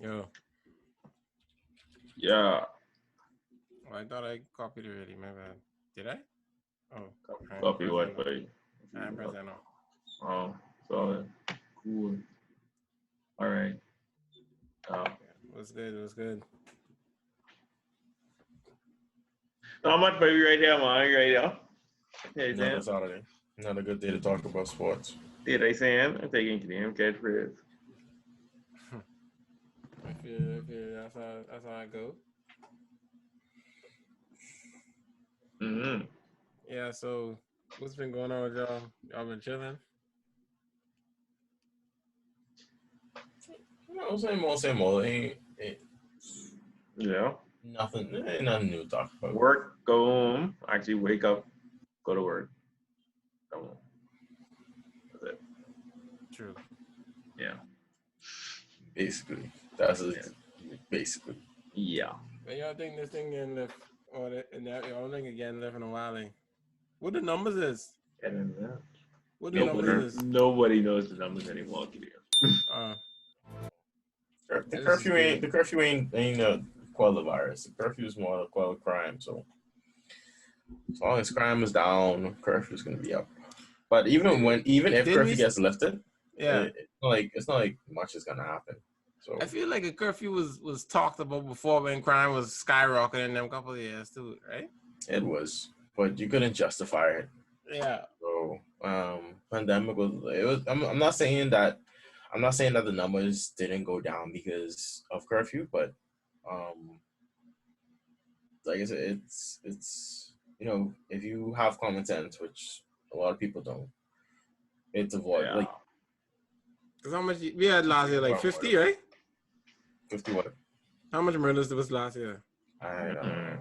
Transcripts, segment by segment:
Yo, Yeah. I thought I copied it already. My bad. Did I? Oh, I ain't Copy press that what, now. buddy? I ain't press that now. Oh, solid. Cool. All right. Yeah, what's good? What's good? Not much, baby, right here, man. Right here. Hey, Another Sam. Saturday. Another good day to talk about sports. Did I Sam? I'm taking to him catchphrase. That's how I go. Mm-hmm. Yeah. So, what's been going on with y'all? Y'all been chilling? Same old. Ain't Yeah. nothing new to talk about. Work, go home. Actually, wake up, go to work. Come on. That's it. True. Yeah. Basically, that's it. Yeah. Basically. Yeah. But y'all think this thing getting lift, or y'all think it getting lift in a while? What the numbers is? And then, What the numbers is? nobody knows the numbers anymore, Gideon. The This is curfew ain't quell the virus. The curfew is more to quell crime. So as long as crime is down, curfew is gonna be up. But even if Didn't curfew we- gets lifted, Yeah. it's not like much is gonna happen. So I feel like a curfew was talked about before when crime was skyrocketing in them couple of years too, right? it was, but you couldn't justify it. Yeah. So pandemic was. I'm not saying that the numbers didn't go down because of curfew, but like I said, it's if you have common sense, which a lot of people don't, it's avoid like Cause how much we had last year? Like 50, right? 51. How much murders there was last year? I don't know.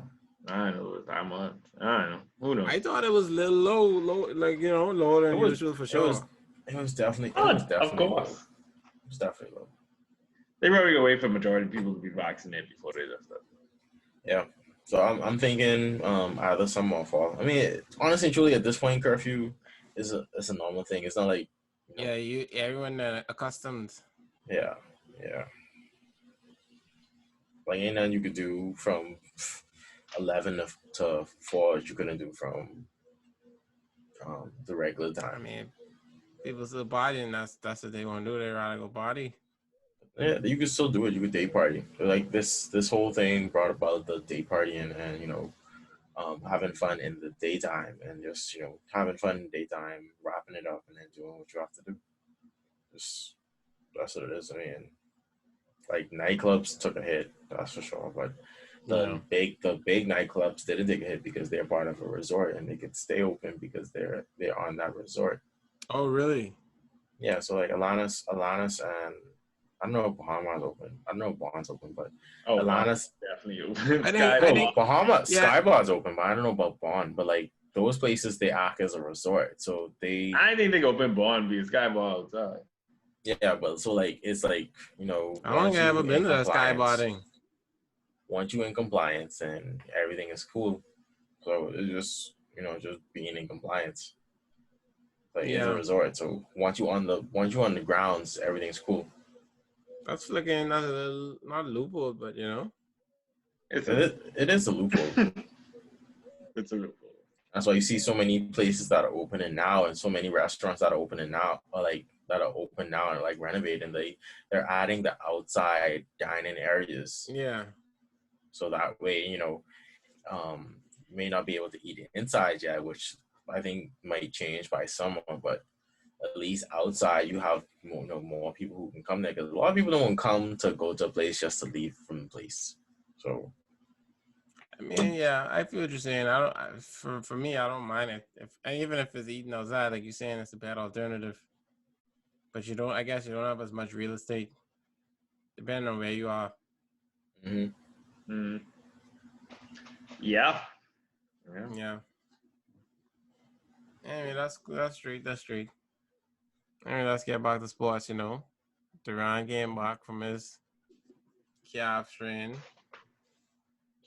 I don't know. It was that much. I don't know. Who knows? I thought it was a little low, like lower than usual for sure. It was definitely. Of course. Low. It was definitely low. They probably wait for majority of people to be vaccinated before they lift it. Yeah. So I'm thinking either summer or fall. I mean, honestly, truly, at this point, curfew is a normal thing. It's not like Everyone accustomed. Yeah. Like ain't nothing you could do from 11 to 4 that you couldn't do from the regular time. I mean, people still partying. That's what they want to do. They rather go party. Yeah, you could still do it. You could day party. Like this whole thing brought about the day party and having fun in the daytime and just having fun in the daytime, wrapping it up, and then doing what you have to do. Just that's what it is. I mean, like nightclubs took a hit, that's for sure. But the big nightclubs didn't take a hit because they're part of a resort and they could stay open because they're on that resort. Oh, really? Yeah. So like Alanis, and I don't know if Bahamas open. I don't know if Bond's open, but Alanis definitely open. I think Bahamas, yeah. Skybar's open, but I don't know about Bond. But like those places, they act as a resort, so I think they open Bond because Skybar outside. Yeah, but so like it's like I don't think I ever been to that Skybar thing. Once you in compliance and everything is cool, so it's just just being in compliance. Like it's a resort, so once you on the grounds, everything's cool. That's looking not a loophole, but it is a loophole. It's a loophole. That's why you see so many places that are opening now, and so many restaurants that are opening now, or like that are open now and like renovating. They're adding the outside dining areas. Yeah. So that way, you may not be able to eat inside yet, which I think might change by summer, but at least outside you have more people who can come there, because a lot of people don't come to go to a place just to leave from the place. So I mean, yeah, I feel what you're saying. For me, I don't mind it. Even if it's eating outside, like you're saying, it's a bad alternative. But I guess you don't have as much real estate, depending on where you are. Mm-hmm. Mm-hmm. Yeah. I mean, that's straight. I mean, let's get back to sports. Duran came back from his calf strain.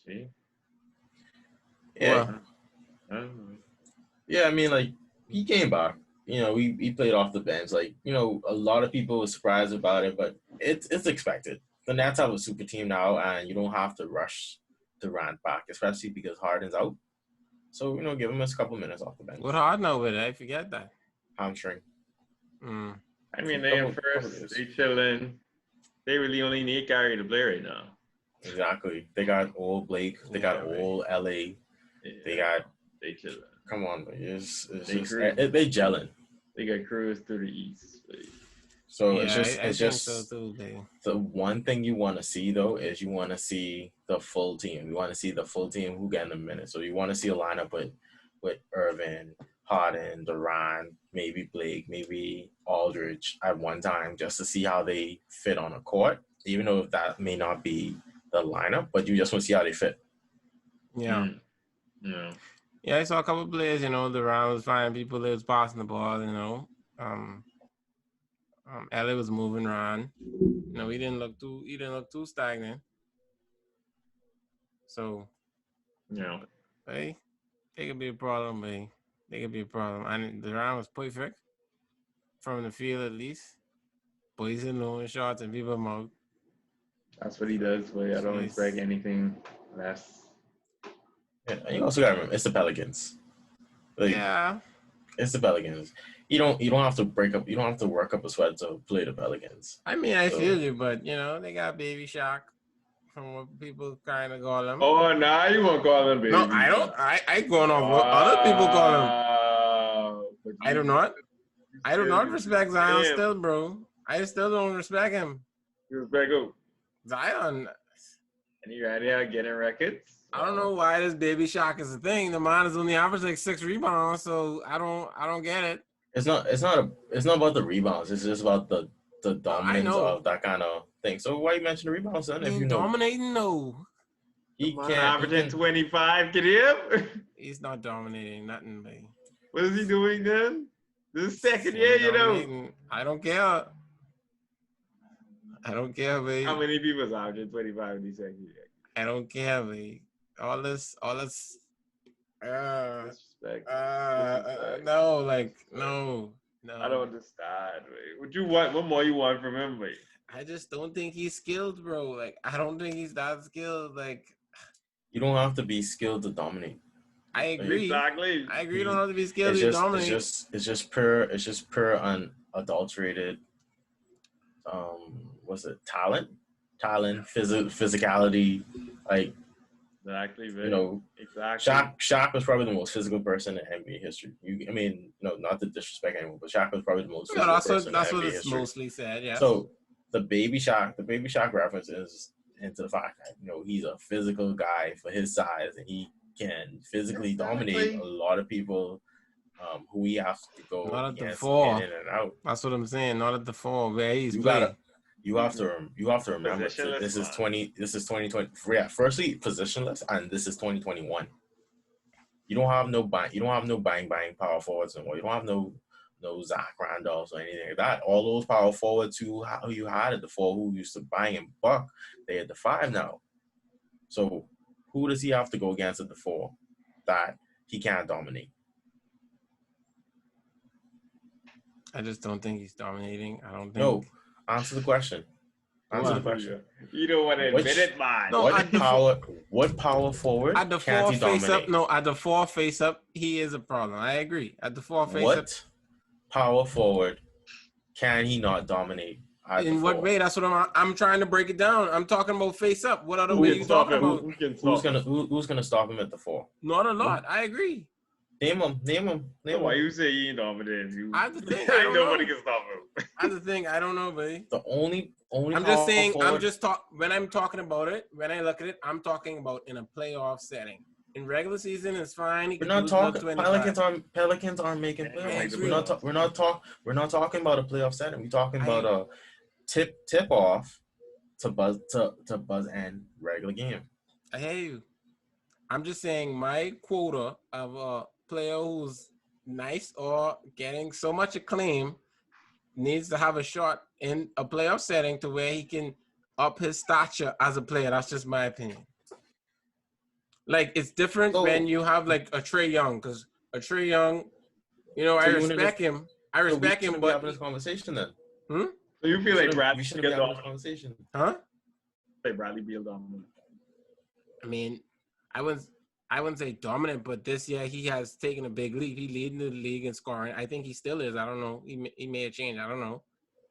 See. Yeah. Yeah, I mean, like he came back. He played off the bench. Like a lot of people were surprised about it, but it's expected. the Nets have a super team now, and you don't have to rush Durant back, especially because Harden's out. So, give him a couple minutes off the bench. What hard now with it? I forget that. Hamstring. Mm. I mean, they in first, they chilling. They really only need Gary to play right now. Exactly. They got old Blake. They got old LA. Yeah, they chilling. Come on, it's They just cruise. they gelling. They got cruise through the East. So Yeah, it's just I it's think just so too, babe. the one thing you want to see though is you want to see the full team. You want to see the full team who getting a minute. So you want to see a lineup with Irvin, Harden, Durant, maybe Blake, maybe Aldridge at one time, just to see how they fit on a court. Even though that may not be the lineup, but you just want to see how they fit. Yeah. Yeah. Yeah, I saw a couple of players, Durant was finding people that was passing the ball, Ellie was moving around. He didn't look too stagnant. So Yeah. hey, they could be a problem, babe. They could be a problem. And Durant was perfect from the field at least. But he's in low shots and people mouth. That's what he does, but I don't expect anything less. Yeah, and you also got to remember it's the Pelicans. Yeah. It's the Pelicans. You don't have to break up. You don't have to work up a sweat to play the Pelicans. I mean, I feel you, but they got Baby Shark, from what people kind of call him. Oh, nah, you won't call him Baby. No, I don't. I going off what other people call him. I do not. I do not respect Zion still, bro. I still don't respect him. You respect who? Zion. And he right here getting records. I don't know why this Baby Shark is a thing. The man is only average like 6 rebounds, so I don't get it. It's not about the rebounds. It's just about the dominance of that kind of thing. So why you mention the rebounds then? If you know dominating, no. He can't averaging 25. Get him. He's not dominating nothing, baby. What is he doing then? This is second year, I don't care. I don't care, baby. How many people is averaging 25 in the second year? I don't care, baby. All this. Disrespect. No. I don't understand, man. What you want? What more you want from him, man? I just don't think he's skilled, bro. Like, I don't think he's that skilled. Like, you don't have to be skilled to dominate. I agree. Exactly. I agree. You don't have to be skilled to dominate. It's just pure unadulterated. What's it? Talent, physicality, like. Exactly, man. Exactly. Shaq was probably the most physical person in NBA history. Not to disrespect anyone, but Shaq was probably the most physical person in NBA history. That's what it's mostly said, yeah. So the Baby Shaq reference is into the fact that he's a physical guy for his size, and he can physically dominate a lot of people who he has to go against in and out. That's what I'm saying. Not at the 4 where he's You have to remember this is 2020. Yeah, firstly, positionless, and this is 2021. You don't have no bang power forwards anymore. You don't have no Zach Randolphs or anything like that. All those power forwards who you had at the 4 who used to bang and buck, they at the 5 now. So who does he have to go against at the 4 that he can't dominate? I just don't think he's dominating. I don't think. No. Answer the question. You don't want to admit it, man. No, what power forward at the 4 face up? No, at the 4 face up, he is a problem. I agree. At the 4 face up, what power forward can he not dominate? In what way? That's what I'm trying to break it down. I'm talking about face up. What other way are you talking about? Who's gonna stop him at the 4? Not a lot. I agree. Name him. Why you say he ain't dominant? I have to think. I don't Nobody know. can stop him. I have to think. I don't know, buddy. The only. I'm just saying. When I'm talking about it. When I look at it, I'm talking about in a playoff setting. In regular season, it's fine. We're not talking. Pelicans aren't making playoffs. We're not talking about a playoff setting. We're talking about a tip off to buzz end regular game. I hear you. I'm just saying my quota of a player who's nice or getting so much acclaim needs to have a shot in a playoff setting to where he can up his stature as a player. That's just my opinion. Like, it's different when you have like a Trae Young, because a Trae Young, I respect him. But having this conversation then. So you feel like Brad should be having this conversation? Huh? say Bradley Beal dominant. I mean, I wouldn't say dominant, but this year he has taken a big leap. He leading the league in scoring. I think he still is. I don't know. He may have changed. I don't know.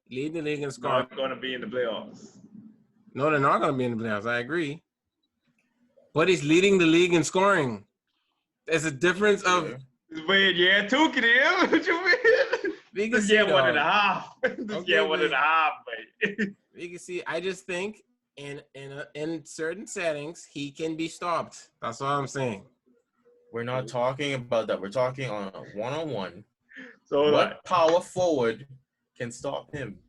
Leading the league in scoring. Not going to be in the playoffs. No, they're not going to be in the playoffs. I agree. But he's leading the league in scoring. There's a difference of. Wait, yeah, two can him. What you mean? This year 1.5. This year 1.5, mate. You can see. I just think in certain settings he can be stopped. That's all I'm saying. We're not talking about that. We're talking on a one-on-one. So what power forward can stop him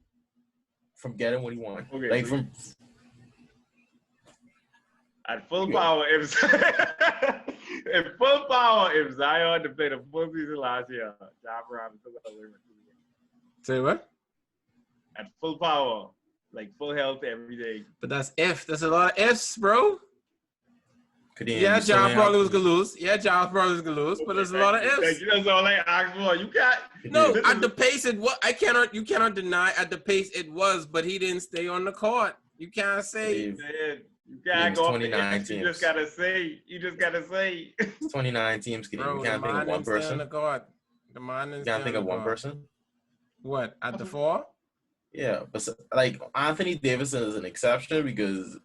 from getting what he wants? Okay, like so from at full power, if Zion to play the full season last year, John Brown took it away. Say what? At full power, like full health every day. But that's if. There's a lot of ifs, bro. Yeah, John probably was gonna lose. Yeah, John probably was gonna lose. But there's a lot of ifs. That's all I asked for. You can't. No, at the pace it was. You cannot deny at the pace it was. But he didn't stay on the court. You can't say. You can't go off the edge. You just gotta say. It's 29 teams. Bro, you can't think of one person. The man you can't think of one person. What at the 4? Yeah, but like Anthony Davis is an exception because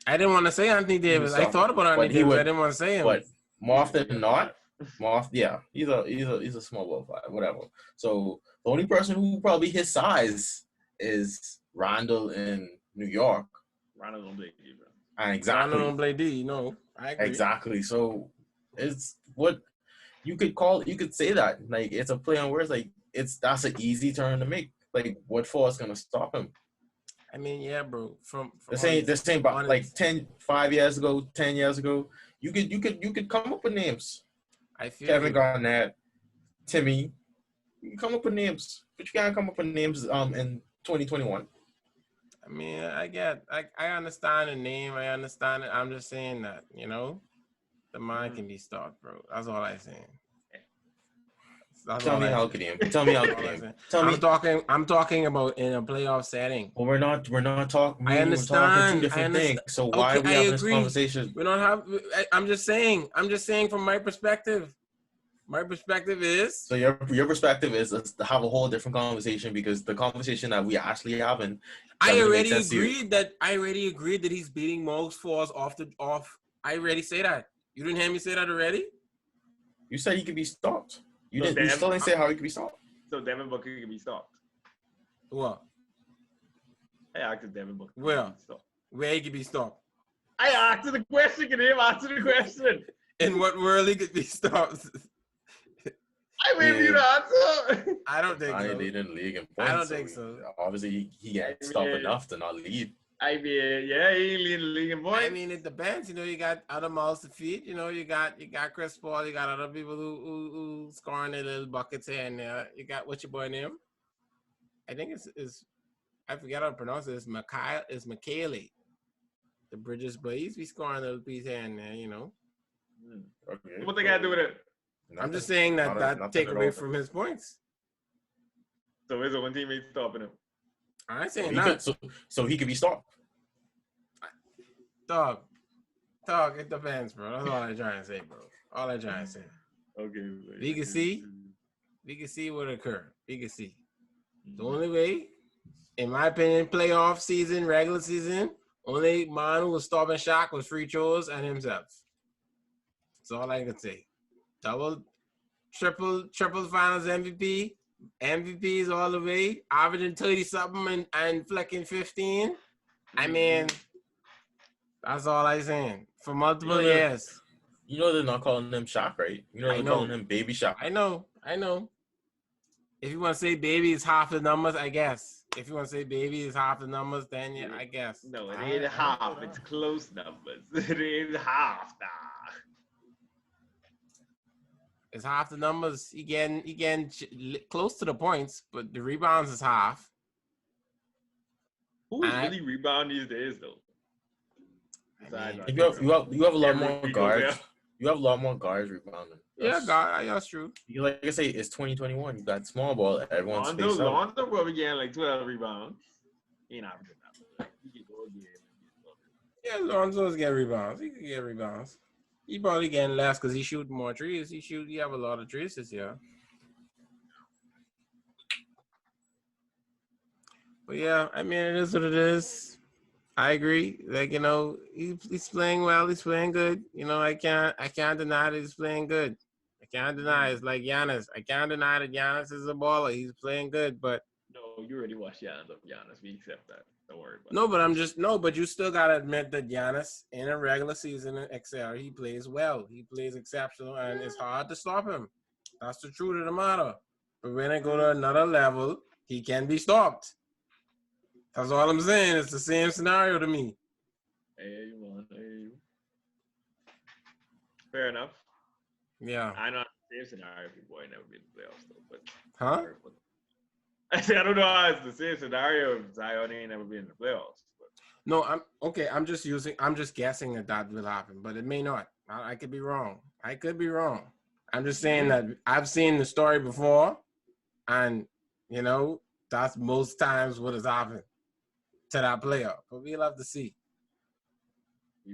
I didn't want to say Anthony Davis. I thought about Anthony Davis. I didn't want to say him. But more often than not, he's a small ball player, whatever. So the only person who probably his size is Randall in New York. Randall don't play D, bro. Exactly. Randall don't play D. No, I agree. Exactly. So it's what you could call. You could say that like it's a play on words. Like that's an easy turn to make. Like what force gonna stop him? I mean, yeah, bro. From the same like 5 years ago, 10 years ago, you could come up with names. I feel Kevin Garnett, Timmy. You can come up with names, but you can't come up with names in 2021. I mean, I understand the name. I understand it. I'm just saying that, the mind can be stopped, bro. That's all I'm saying. Tell me how could him. Tell me how could him. I'm talking about in a playoff setting. Well, we're not talking. I understand. We're talking 2 different things. So why are we having this conversation? We don't have. I'm just saying from my perspective. My perspective is. So your perspective is to have a whole different conversation because the conversation that we actually having. I already agreed that he's beating most fours off. I already say that. You didn't hear me say that already. You said he could be stopped. You still didn't say how he could be stopped. So Devin Booker could be stopped. What? I asked Devin Booker. Where he could be stopped? I asked the question. Can him answer the question? In what world he could be stopped? I made you the answer. I don't think so. He leading the league in points. I don't think so. Obviously, he can't stop enough to not lead. I mean, yeah, he ain't leading the league in points. I mean, it depends. You got other mouths to feed. You got Chris Paul. You got other people who scoring their little buckets here and there. You got what's your boy name? I think it's I forget how to pronounce it. It's McKaylee. The Bridges, but he's be scoring a little piece here and there. Okay. What they got to do with it? I'm just saying that take away from his points. So is it one teammate stopping him? I ain't saying that. So he could be stopped. Dog, it depends, bro. That's all I'm trying to say, bro. All I'm trying to say. Okay. We can see what occurred. We can see. The only way, in my opinion, playoff season, regular season, only man who was stopping Shaq was free throws and himself. That's all I can say. Double, triple finals MVP. MVPs all the way, averaging 30-something and flecking 15. I mean, that's all I'm saying. For multiple years. You know they're not calling him Shaq, right? You know they're calling him Baby Shaq. I know. If you want to say baby is half the numbers, I guess. If you want to say baby is half the numbers, then yeah, I guess. No, it ain't half. It's close numbers. It ain't half, nah. It's half the numbers. He getting close to the points, but the rebounds is half. Who's really rebound these days, though? You have a lot more guards. You have a lot more guards rebounding. That's true. Like I say, it's 2021. You got small ball. Everyone's spaced out. Lonzo probably getting like 12 rebounds. He not good enough. Yeah, Lonzo's get rebounds. He could get rebounds. He probably getting less because he shoot more trees. He have a lot of trees this year. But yeah, I mean, it is what it is. I agree. Like, he's playing well. He's playing good. I can't deny that he's playing good. I can't deny it's like Giannis. I can't deny that Giannis is a baller. He's playing good, but No, you already watched Giannis. We accept that. Don't worry about no, it. but I'm just no, but you still gotta admit that Giannis in a regular season in XL, he plays well. He plays exceptional, and it's hard to stop him. That's the truth of the matter. But when I go to another level, he can be stopped. That's all I'm saying. It's the same scenario to me. Hey, man. Hey. Fair enough. Yeah. I know the same scenario if your boy never been in the playoffs, though. But Huh? I say I don't know how it's the same scenario if Zion ain't never been in the playoffs. But. No, I'm okay. I'm just guessing that will happen, but it may not. I could be wrong. I could be wrong. I'm just saying that I've seen the story before, and that's most times what has happened to that player. But we'll have to see.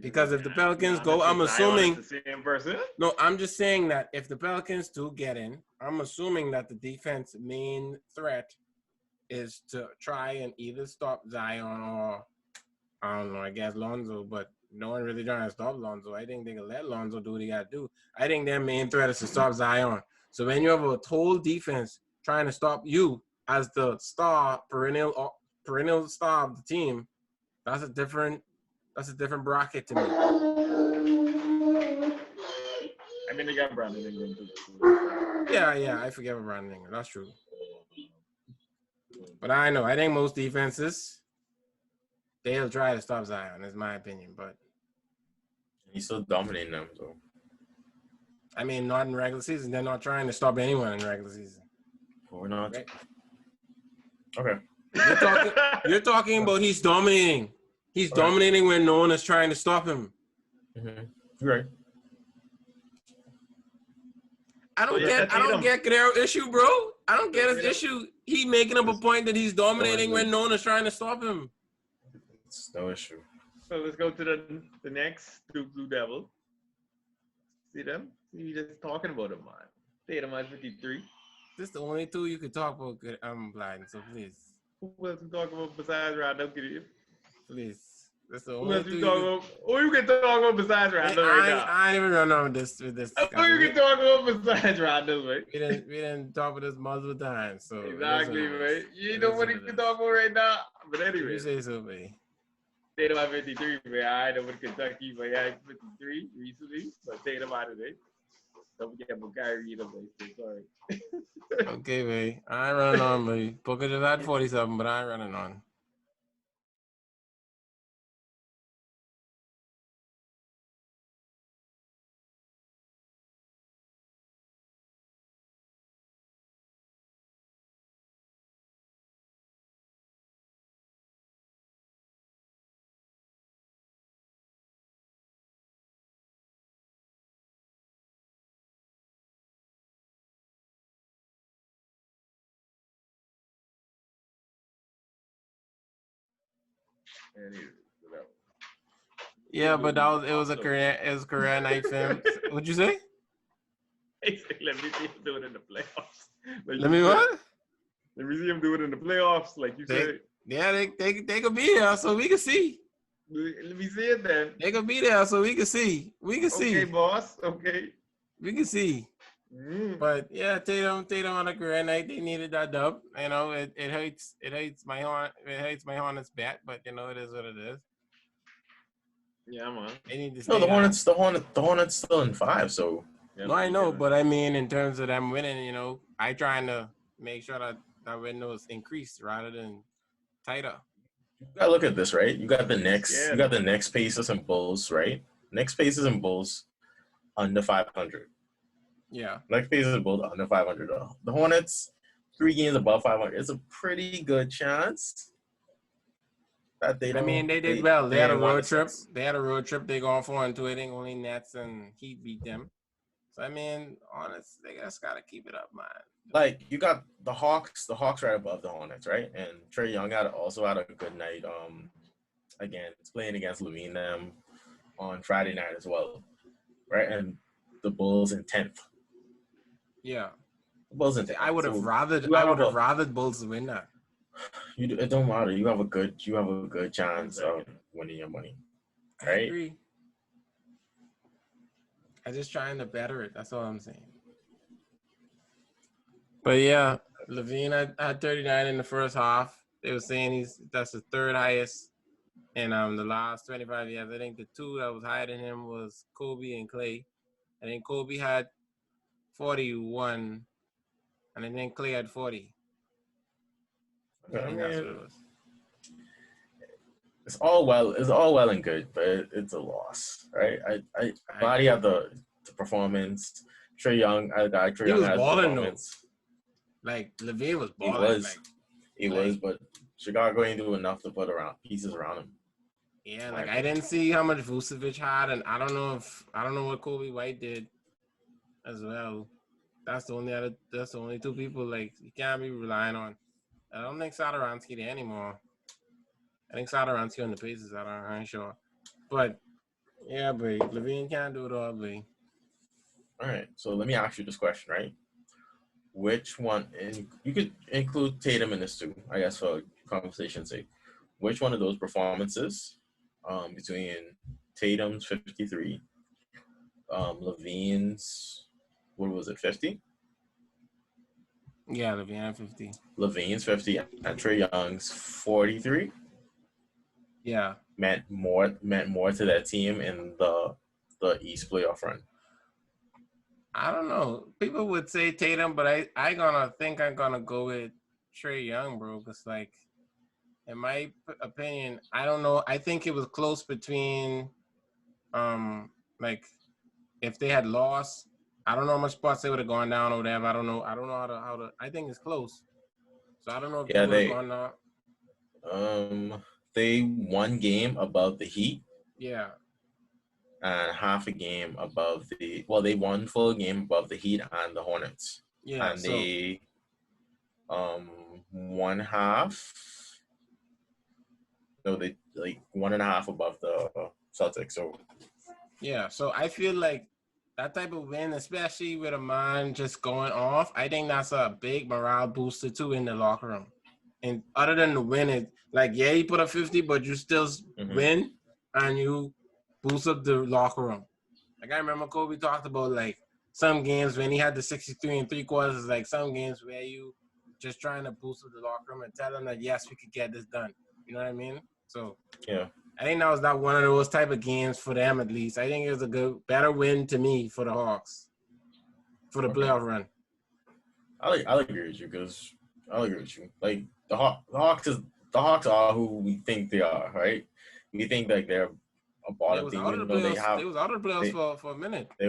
Because if the Pelicans go, I'm assuming the same person. No, I'm just saying that if the Pelicans do get in, I'm assuming that the defense main threat is to try and either stop Zion or I don't know, I guess Lonzo, but no one really trying to stop Lonzo. I think they can let Lonzo do what he got to do. I think their main threat is to stop Zion. So when you have a whole defense trying to stop you as the star, perennial star of the team, that's a different bracket to me. I mean, they got Brandon Ingram too. Yeah, I forget about Brandon Ingram. That's true. But I know. I think most defenses, they'll try to stop Zion, is my opinion. But he's still dominating them, so. I mean, not in regular season. They're not trying to stop anyone in regular season. Or not. Right? Okay. You're talking about he's dominating. He's dominating when no one is trying to stop him. Mm-hmm. You're right. I don't get Guerrero's issue, bro. I don't get his issue. He making up a point that he's dominating when no one is trying to stop him. It's no issue. So let's go to the next Blue Devil. See them? We just talking about them, man. Tatum at 53. This is the only two you could talk about. I'm blind, so please. Who else we talking about besides Rondo? Please. That's the Who only else two we talking about? Who you can talk about besides Rondo right now? I ain't even run on this with this. Who you can talk about besides Rondo, man? We didn't talk about this multiple times, so exactly, man. You know what you can talk about right now, but anyway. You say so, man. Tatum at 53, man. I know with Kentucky, but yeah, 53 recently, but Tatum out today. Don't forget about Kyrie either, man. Sorry. Okay, man. I ain't running on, man. Booker just had 47, but I ain't running on. Yeah, but it was a career night film. What'd you say? Let me see him do it in the playoffs. Let me what? Let me see him do it in the playoffs, like you said. Yeah, they could be there so we can see. Let me see it then. They could be there so we can see. We can see. Okay, boss. Okay. We can see. But yeah, Tatum on a career night. They needed that dub. It hurts my Hornets bet, but it is what it is. Yeah, man. They need to stay No, the Hornets still in 5, so. No, I know, but I mean, in terms of them winning, I trying to make sure that windows increase rather than tighter. You gotta look at this, right? You got the Knicks, you got the Knicks, Pacers, and Bulls, right? Knicks, Pacers, and Bulls under 500. Yeah. Knicks, Pacers, and Bulls under 500. The Hornets, 3 games above 500. It's a pretty good chance that they don't. I mean, they did well. They had a road trip. They gone 4-2. I think only Nets and Heat beat them. So I mean, honestly, they just gotta keep it up, man. Like you got the Hawks right above the Hornets, right? And Trae Young also had a good night. playing against Levine them on Friday night as well, right? And the Bulls in 10th. Yeah. The Bulls in 10th. I would have So rathered Bulls win that. it don't matter. You have a good chance of winning your money, I right? agree. I'm just trying to better it. That's all I'm saying. But yeah, Levine had 39 in the first half. They were saying that's the third highest in the last 25 years. I think the two that was higher than him was Kobe and Clay. I think Kobe had 41, and I think Clay had 40. I think that's what it was. It's all well and good, but it's a loss, right? I glad he had the performance. Trae Young, Trae Young has performance. Like Levine was balling. He was, but Chicago ain't doing enough to put pieces around him. Yeah, like I didn't see how much Vucevic had, and I don't know what Kobe White did as well. That's the only two people like you can't be relying on. I don't think Satoransky there anymore. I think Satoransky on the Pacers. I ain't sure, but yeah, but Levine can't do it all, but. All right, so let me ask you this question, right? Which one, and you could include Tatum in this too, I guess, for conversation's sake. Which one of those performances, between Tatum's 53, Levine's, what was it, 50? Yeah, Levine had 50. Levine's 50 and Trae Young's 43. Yeah, meant more to that team in the East playoff run. I don't know. People would say Tatum, but I'm gonna go with Trae Young, bro. Cause like, in my opinion, I don't know. I think it was close between, like, if they had lost, I don't know how much spots they would have gone down or whatever. I don't know how to. I think it's close. So I don't know if they would have gone down. They won game above the Heat. Yeah. And half a game above they won full game above the Heat and the Hornets. Yeah. And they one half. No, they like 1.5 above the Celtics. So yeah, so I feel like that type of win, especially with a man just going off, I think that's a big morale booster too in the locker room. And other than the win, like, yeah, you put up 50, but you still win and you boost up the locker room. Like, I remember Kobe talked about, like, some games when he had the 63 and 3/4, like some games where you just trying to boost up the locker room and tell them that, yes, we could get this done. You know what I mean? So, yeah. I think that was not one of those type of games for them, at least. I think it was a better win to me for the Hawks for the playoff run. I'll agree with you because I'll agree with you. Like the Hawks are who we think they are, right? We think like they're a bottom team. They was out of the playoffs for a minute. They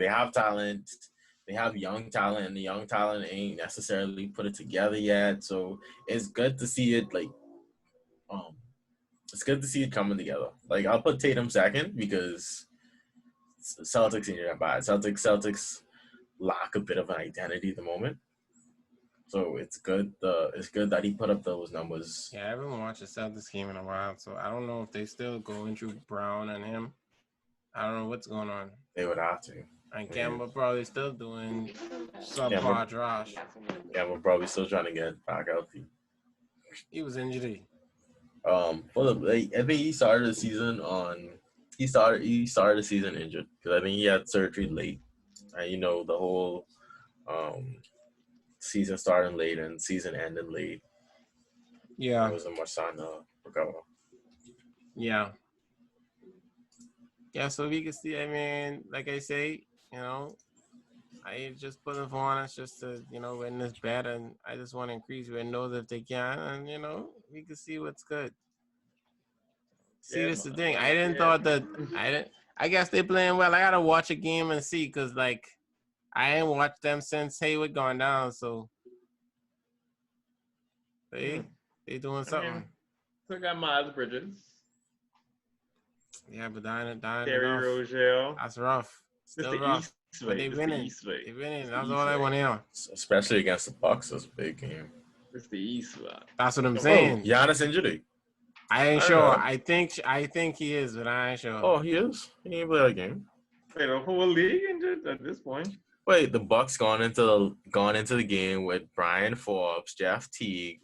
have talent. They have young talent, and the young talent ain't necessarily put it together yet. So it's good to see it it's good to see it coming together. Like, I'll put Tatum second because Celtics ain't that bad. Celtics lack a bit of an identity at the moment. So it's good. It's good that he put up those numbers. Yeah, I haven't watched a Celtics game in a while, so I don't know if they still going through Brown and him. I don't know what's going on. They would have to. And Kemba probably still doing subpar Josh. Kemba probably still trying to get back healthy. He was injured. I think he started the season He started the season injured because I think he had surgery late. And the whole season starting late and season ending late. Yeah. There wasn't much time to recover. Yeah. Yeah, so we can see, I mean, like I say, I just put them on us just to, win this bet, and I just want to increase windows if they can, and, we can see what's good. See, that's the thing. I didn't thought that, I guess they're playing well. I got to watch a game and see, because, like, I ain't watched them since Hayward gone down, so they doing something. Still got Miles Bridges. Yeah, but dying Terry Rozier. That's rough. Still rough. But they winning. They winning. That's all I want to hear. Especially against the Bucks, that's a big game. It's the East. That's what I'm saying. Giannis injury. I ain't I don't sure. know. I think he is, but I ain't sure. Oh, he is. He ain't play that game. Wait, the whole league injured at this point. Wait, the Bucks gone into the game with Brian Forbes, Jeff Teague,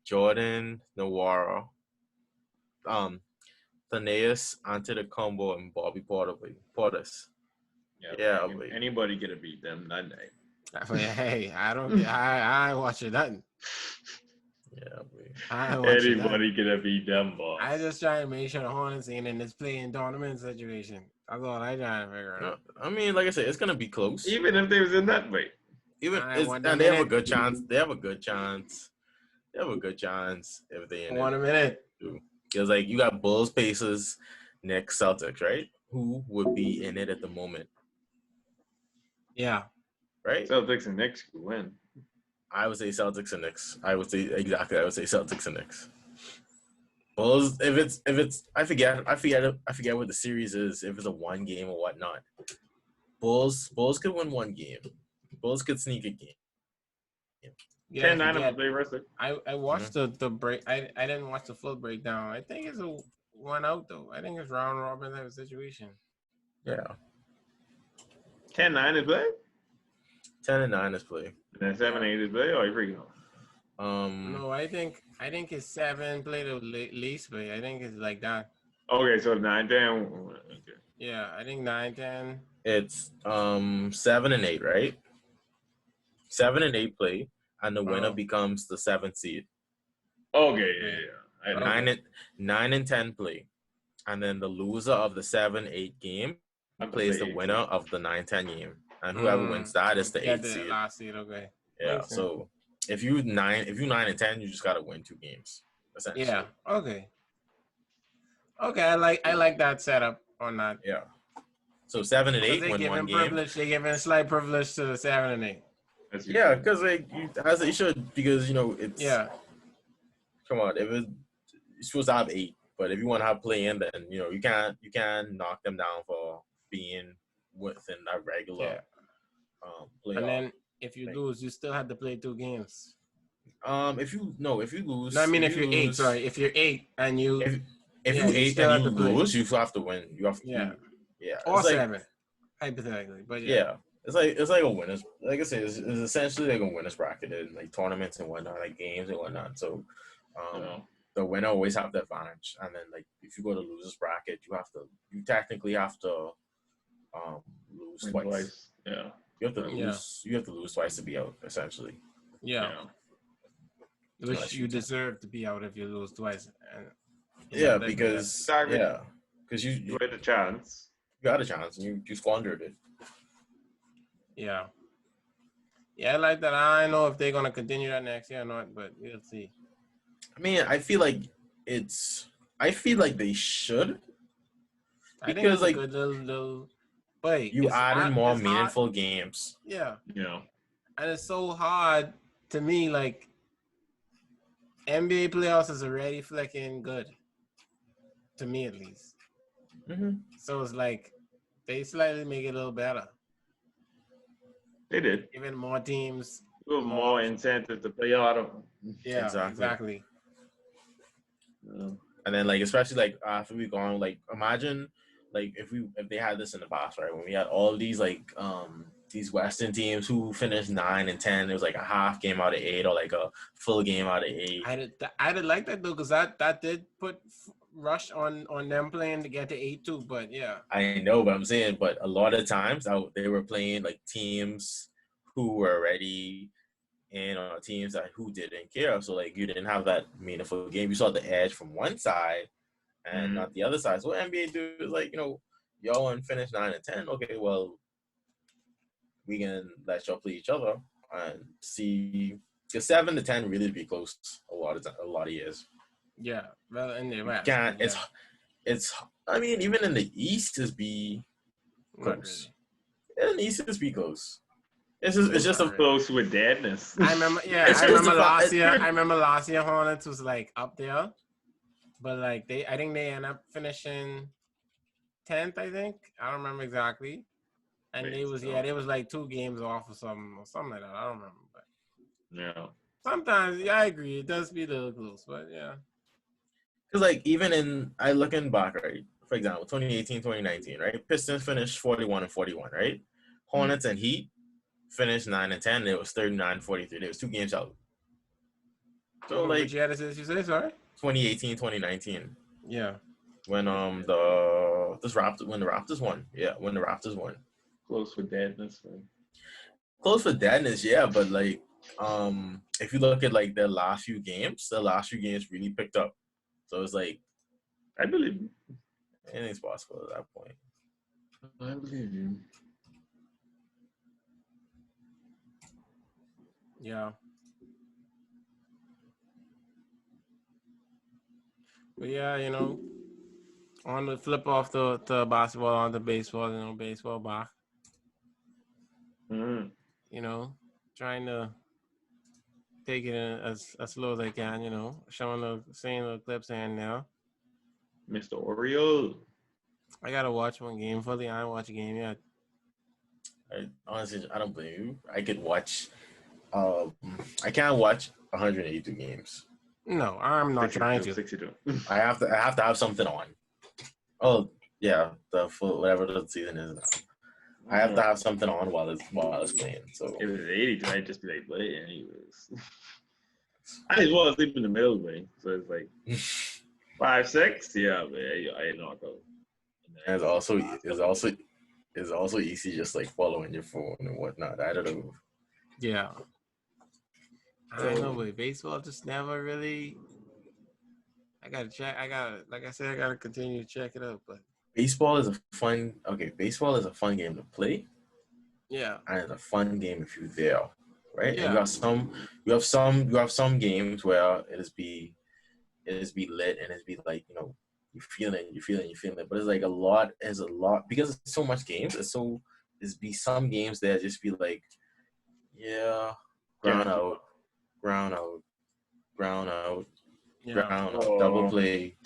Jordan Nwora, Thanaeus Antetokounmpo, and Bobby Portis. Yeah, man, wait. anybody gonna beat them that night. I mean, hey, I don't get. I ain't watching nothing. Yeah, wait. I ain't watching nothing. Anybody gonna beat them, boss. I just try to make sure the Hornets ain't in this playing tournament situation. That's all I try to figure out. I mean, like I said, it's gonna be close. Even if they was in that way. And they have a good chance. They have a good chance. They have a good chance if they in a minute. Because like you got Bulls, Pacers, Knicks, Celtics, right? Who would be in it at the moment? Yeah. Right? Celtics and Knicks could win. I would say Celtics and Knicks. I would say Celtics and Knicks. Bulls, if it's I forget what the series is, if it's a one game or whatnot. Bulls could win one game. Bulls could sneak a game. Yeah, 10-9 of the rest. I watched the break. I didn't watch the full breakdown. I think it's a one out though. I think it's round robin type of situation. Yeah. 10-9 is play? 10-9 is play. And then 7-8 is play, or you freaking No, I think it's 7 play to least play. I think it's like that. Okay, so 9-10. Okay. Yeah, I think 9-10. It's 7 and 8, right? 7 and 8 play, and the winner becomes the 7th seed. Okay, yeah. 9 and 10 play, and then the loser of the 7-8 game plays the winner of the 9-10 game, and whoever wins that is the 8th seed. Last seed, okay. Yeah. So if you 9 and 10, you just gotta win 2 games. Essentially. Yeah. Okay. Okay, I like that setup on that. Yeah. So 7 and 8 win one game. They give him slight privilege to the 7 and 8. Yeah, because as they should, because it's Come on, if you're supposed to have 8, but if you want to have play in, then you can knock them down for being within that regular playoff. And then if you lose, you still have to play 2 games. If you lose, no, I mean if you're 8, sorry, if you're 8 and you if you 8 and you lose, you have to win. You have to or 7, hypothetically, but yeah. It's like a winner's, like I said, it's essentially like a winner's bracket in like tournaments and whatnot, like games and whatnot. So, the winner always have the advantage, and then like if you go to losers bracket, you technically have to lose twice. Yeah, you have to lose. You have to lose twice to be out, essentially. Yeah. Which you deserve to be out if you lose twice. Because you had a chance. You got a chance, and you squandered it. Yeah. Yeah, I like that. I don't know if they're gonna continue that next year or not, but we'll see. I mean, I feel like they should. I think it's like a good little but you add in more meaningful games. Yeah. Yeah. And it's so hard to me, like NBA playoffs is already flicking good. To me at least. Mm-hmm. So it's like they slightly make it a little better. They did. Giving more teams a little more incentive to play harder. Yeah, exactly. And then like especially like after we gone, like imagine like if they had this in the past, right? When we had all these like these Western teams who finished 9 and 10, it was like a half game out of 8 or like a full game out of 8. I did like that though, because that did put rush on them playing to get to 8 too. But yeah, I know, but I'm saying, but a lot of times they were playing like teams who were already in on teams who didn't care. So like you didn't have that meaningful game. You saw the edge from one side and not the other side. So what NBA do is like, y'all want to finish 9 and 10. Okay, well, we can let y'all play each other and see. Because 7 to 10 really be close a lot of years. Yeah, well, in the West, it's. I mean, even in the East, is be close. Really. In the East, is be close. It's just a close with deadness. I remember. Yeah, I remember last year. Hornets was like up there, but like I think they end up finishing 10th. I think I don't remember exactly. And they was like 2 games off or something like that. I don't remember, but yeah. Sometimes, I agree. It does be a little close, but yeah. Because like I looking back, right? For example, 2018, 2019, right? Pistons finished 41-41, right? Hornets and Heat finished 9-10. It was 39-43. There was 2 games out. So Which like year this is, you say? Sorry. 2018, 2019. Yeah. When when the Raptors won. Yeah, when the Raptors won. Close for deadness, man. Close for deadness, yeah, but like if you look at like the last few games really picked up. So it's like I believe you. anything's possible at that point. I believe you. Yeah. But yeah, on the flip off the basketball onto baseball, baseball back. Mm. Trying to take it in as slow as I can, seeing the clips and now. Mr. Oriole. I gotta watch one game fully. I haven't watched a game yet. Honestly, I don't blame you. I could watch I can't watch 182 games. No, I'm not trying to. 62. I have to have something on. Oh yeah, the full whatever the season is now. I have to have something on while it's playing. So If it was 82, I'd just be like, but anyways. I as well sleep in the middle, man. So it's like 5, 6. Yeah, man. I knock out. and it's also easy just like following your phone and whatnot. I don't know. Yeah. I know, but baseball just never really. I gotta check. Like I said, I gotta continue to check it out. But Baseball is a fun game to play. yeah, And it's a fun game if you're there, right? Yeah. And you have some games where it is be lit and it's be like, you're feeling it. But it's like a lot because it's so much games, it's be some games that just be like, yeah, ground out, double play.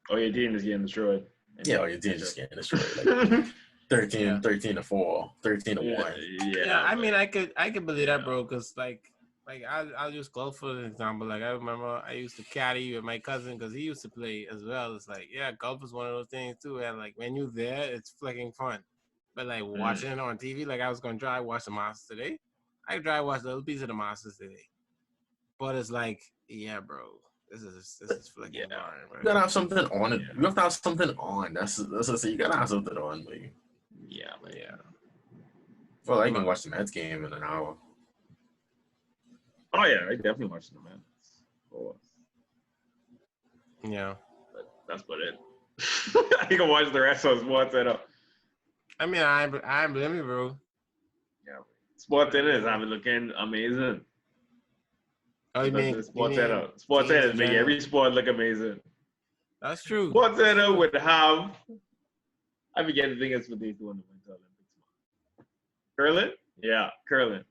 Oh, your team is getting destroyed. Yeah, your team is just getting destroyed. Like 13 to 4, 13 to 1. Yeah. I mean, I could believe that, bro, because like I'll use golf for example. Like I remember I used to caddy with my cousin because he used to play as well. It's like, yeah, golf is one of those things too, and like when you're there, it's fucking fun. But like watching it on TV, like I was gonna try watch the Masters today. I could try watch a little piece of the Masters today. But it's like, yeah, bro, this is fucking boring, bro. You gotta have something on it. You have to have something on. That's you gotta have something on, like. Yeah, man. Yeah. Well, I can watch the Mets game in an hour. Oh yeah, I definitely watched the man. Yeah. But that's about it. I can watch the rest of Sports Center. I mean, I blame you, bro. Yeah, Sports Center is having looking amazing. Oh, you mean Sports Center? Sports Center is making every sport look amazing. That's true. Sports Center would have. I forget the thing is what they do in the Winter Olympics. Curling? Yeah, curling.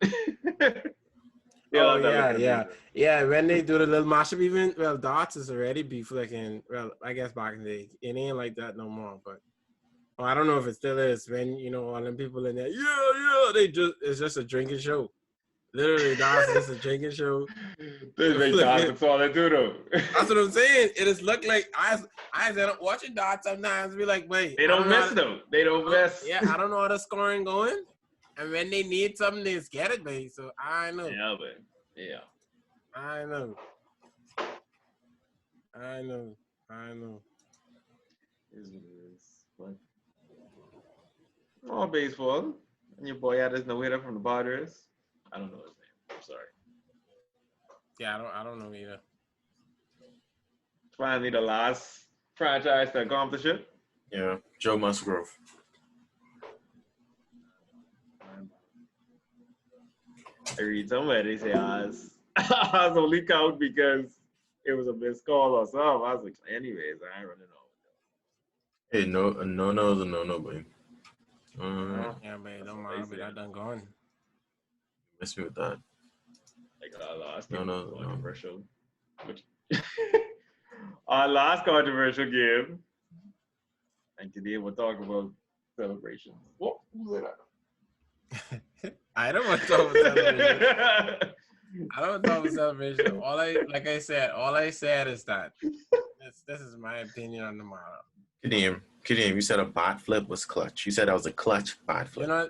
Yeah. When they do the little mashup event, well, darts is already be flicking. Well, I guess back in the day, it ain't like that no more. But I don't know if it still is. When all them people in there, it's just a drinking show. Literally, darts is just a drinking show. That's all they do though. That's what I'm saying. It just look like I end up watching darts sometimes. Be like, wait, they don't miss though. They don't miss. Yeah, I don't know how the scoring going. And when they need something, they just get it, baby. So I know. Yeah, man. Yeah. I know. Is what it is. But all baseball. And your boy had his no hitter from the Padres. I don't know his name. I'm sorry. Yeah, I don't know either. Finally, the last franchise to accomplish it. Yeah, Joe Musgrove. I read somewhere they say Oz only count because it was a missed call or something. I was like, anyways, I ain't running over. Hey, no is a no, boy. Yeah, man, don't mind me. I done gone. Miss me with that. Like our last No. controversial. Our last controversial game. And today we'll talk about celebrations. What? Who said that? I don't want to talk about celebration. I don't talk about celebration. All I said is that this is my opinion on the model. Kadeem, you said a bot flip was clutch. You said that was a clutch bot flip. You know.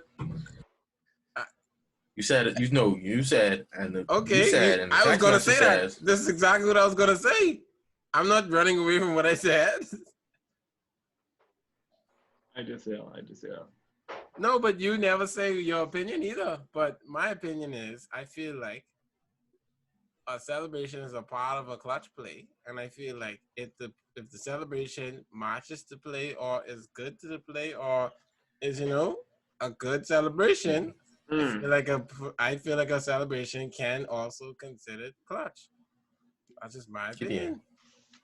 You said it. You said, and the Okay, you said, and the I was text gonna message say that. says, This is exactly what I was gonna say. I'm not running away from what I said. I just yeah. No, but you never say your opinion either. But my opinion is, I feel like a celebration is a part of a clutch play, and I feel like if the celebration matches the play or is good to the play or is a good celebration, I feel like a celebration can also consider clutch. That's just my opinion.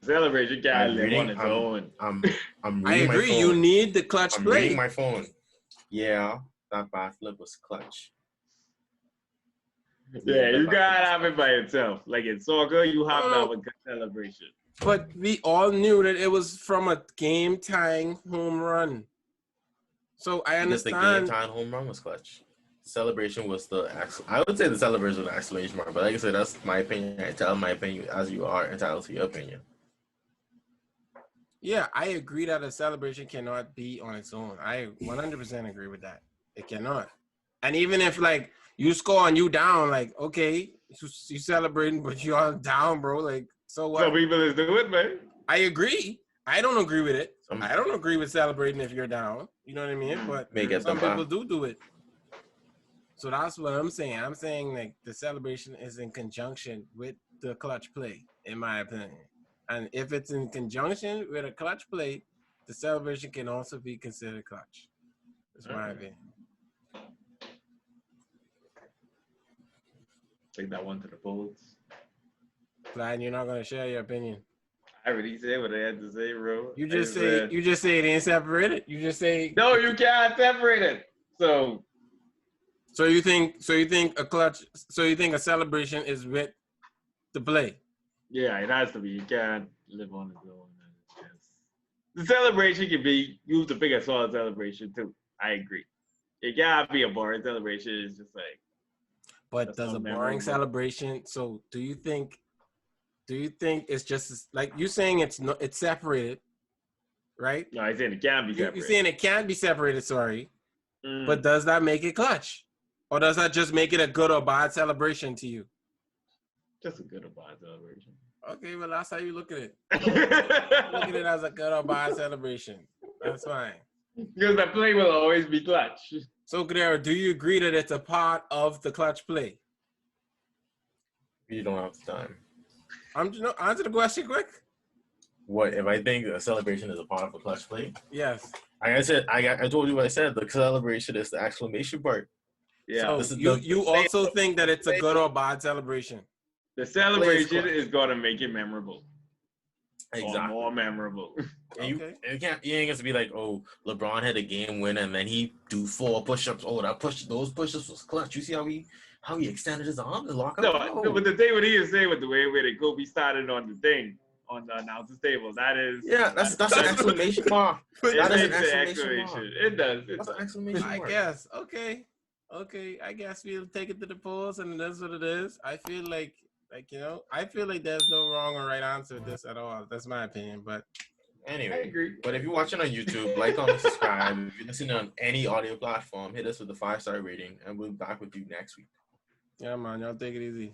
Celebration can't live on its own. I'm I reading my agree. phone. You need the clutch I'm play. reading my phone. Yeah, that bot flip was clutch. Yeah, you gotta have it by itself. Like in soccer, you have to have a good celebration. But we all knew that it was from a game-tying home run. So I understand. Because the game-tying home run was clutch. Celebration was I would say the celebration was the exclamation mark, but like I said, that's my opinion. I tell my opinion as you are entitled to your opinion. Yeah, I agree that a celebration cannot be on its own. I 100% agree with that. It cannot. And even if like you score and you down, like okay, you celebrating, but you are down, bro. Like so what? Some people is do it, man. I agree. I don't agree with it. I don't agree with celebrating if you're down. You know what I mean? But some people do it. So that's what I'm saying. I'm saying like the celebration is in conjunction with the clutch play, in my opinion. And if it's in conjunction with a clutch play, the celebration can also be considered clutch. That's my opinion. Take that one to the polls. Glad you're not gonna share your opinion. I already said what I had to say, bro. You just say it ain't separated. You just say no, you can't separate it. So you think a celebration is with the play? Yeah, it has to be. You can't live on its own. The celebration can be used to pick a solid celebration too. I agree. It can't be a boring celebration. It's just like. But does a boring celebration? So do you think it's just like you saying it's separated, right? No, I saying it can be separated. You're saying it can be separated. Sorry, but does that make it clutch, or does that just make it a good or bad celebration to you? Just a good or bad celebration. Okay, well that's how you look at it. Look at it as a good or bad celebration. That's fine. Because the play will always be clutch. So, Kadero, do you agree that it's a part of the clutch play? You don't have the time. I'm just answer the question quick. What if I think a celebration is a part of a clutch play? Yes. Like I said, I told you what I said. The celebration is the exclamation part. Yeah. So you also think that it's a good or bad celebration? The celebration is gonna make it memorable. Exactly. Or more memorable. And you ain't gonna be like, oh, LeBron had a game win and then he do 4 push-ups. Oh, those push-ups was clutch. You see how he extended his arm to lock up? No, but the thing what he is saying with the way where they Kobe started on the thing on the announcer's table, that is that's an exclamation mark. That is an exclamation mark. It does. That's an exclamation mark. I guess. Okay. I guess we'll take it to the polls and that's what it is. I feel like I feel like there's no wrong or right answer to this at all. That's my opinion. But anyway, but if you're watching on YouTube, like, comment, subscribe. If you're listening on any audio platform, hit us with the 5-star rating, and we'll be back with you next week. Yeah, man. Y'all take it easy.